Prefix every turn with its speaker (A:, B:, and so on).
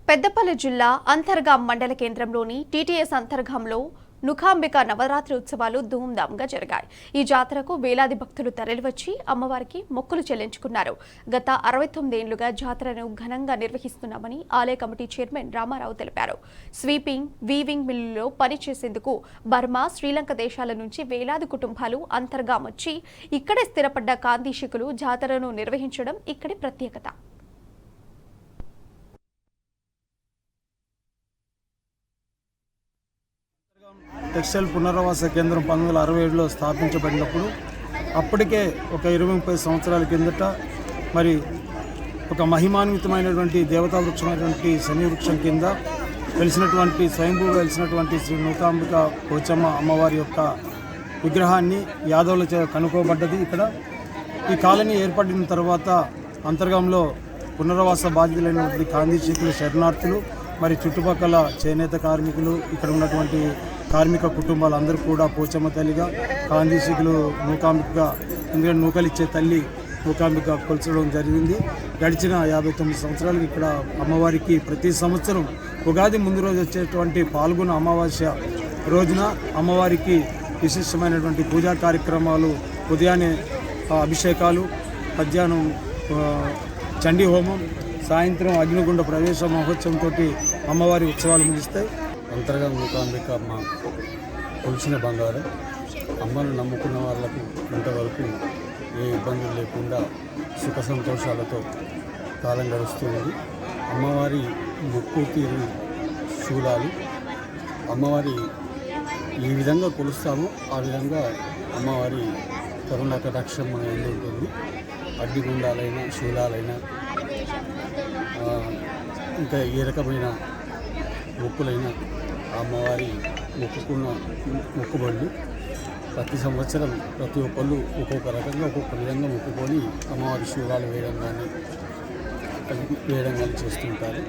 A: పెద్దపల్లి జిల్లా అంతర్గాం మండల కేంద్రంలోని టీటీఎస్ అంతర్గాంలో నుఖాంబిక నవరాత్రి ఉత్సవాలు ధూమ్ధాంగా జరిగాయి. ఈ జాతరకు వేలాది భక్తులు తరలివచ్చి అమ్మవారికి మొక్కులు చెల్లించుకున్నారు. గత 69 ఏళ్లుగా జాతరను ఘనంగా నిర్వహిస్తున్నామని ఆలయ కమిటీ చైర్మన్ రామారావు తెలిపారు. స్వీపింగ్, వీవింగ్ మిల్లులో పనిచేసేందుకు బర్మా, శ్రీలంక దేశాల నుంచి వేలాది కుటుంబాలు అంతర్గాం వచ్చి ఇక్కడే స్థిరపడ్డ కాందీశికులు జాతరను నిర్వహించడం ఇక్కడి ప్రత్యేకత.
B: టెక్స్టైల్ పునరావాస కేంద్రం 1967లో స్థాపించబడినప్పుడు అప్పటికే ఒక 20-30 సంవత్సరాల కిందట మరి ఒక మహిమాన్వితమైనటువంటి దేవతా వృక్షమైనటువంటి శని వృక్షం కింద వెలిసినటువంటి స్వయంభూగా వెలిసినటువంటి శ్రీ నూకాంబిక పోచమ్మ అమ్మవారి యొక్క విగ్రహాన్ని యాదవులచే కనుక్కోబడ్డది. ఇక్కడ ఈ కాలనీ ఏర్పడిన తర్వాత అంతర్గంలో పునరావాస బాధితులైనటువంటి కాందీశీకులు, శరణార్థులు, మరి చుట్టుపక్కల చేనేత కార్మికులు, ఇక్కడ ఉన్నటువంటి కార్మిక కుటుంబాలందరూ కూడా పోచమ్మ తల్లిగా, కాందీశీకులు నూకాంబికగా, ఎందుకంటే నూకలిచ్చే తల్లి నూకాంబిక కొల్చడం జరిగింది. గడిచిన 59 సంవత్సరాలకు ఇక్కడ అమ్మవారికి ప్రతి సంవత్సరం ఉగాది ముందు రోజు వచ్చేటువంటి పాల్గొన అమావాస్య రోజున అమ్మవారికి విశిష్టమైనటువంటి పూజా కార్యక్రమాలు, ఉదయాన్నే అభిషేకాలు, మధ్యాహ్నం చండీ హోమం, సాయంత్రం అగ్నిగుండ ప్రవేశ మహోత్సవంతో అమ్మవారి ఉత్సవాలు ముగిస్తాయి.
C: అంతర్గా నూకాంబిక అమ్మ కొలిచిన బంగారం. అమ్మను నమ్ముకున్న వాళ్ళకు ఇంతవరకు ఏ ఇబ్బందులు లేకుండా సుఖ సంతోషాలతో కాలం గడుస్తుంది. అమ్మవారి మొక్కు తీరు శూలాలు. అమ్మవారి ఏ విధంగా కొలుస్తామో ఆ విధంగా అమ్మవారి కరుణ కటాక్షం మన ఎందు ఉంటుంది. అగ్నిగుండాలైనా, శూలాలైనా, ఇంకా ఏ రకమైన మొక్కులైనా అమ్మవారి మొక్కుకున్న మొక్కుబళ్ళు ప్రతి సంవత్సరం ప్రతి ఒక్కళ్ళు ఒక్కొక్క రకంగా ఒక్కొక్క విధంగా మొక్కుకొని అమ్మవారి శూలాలు వేయడం కానీ చేస్తుంటారు.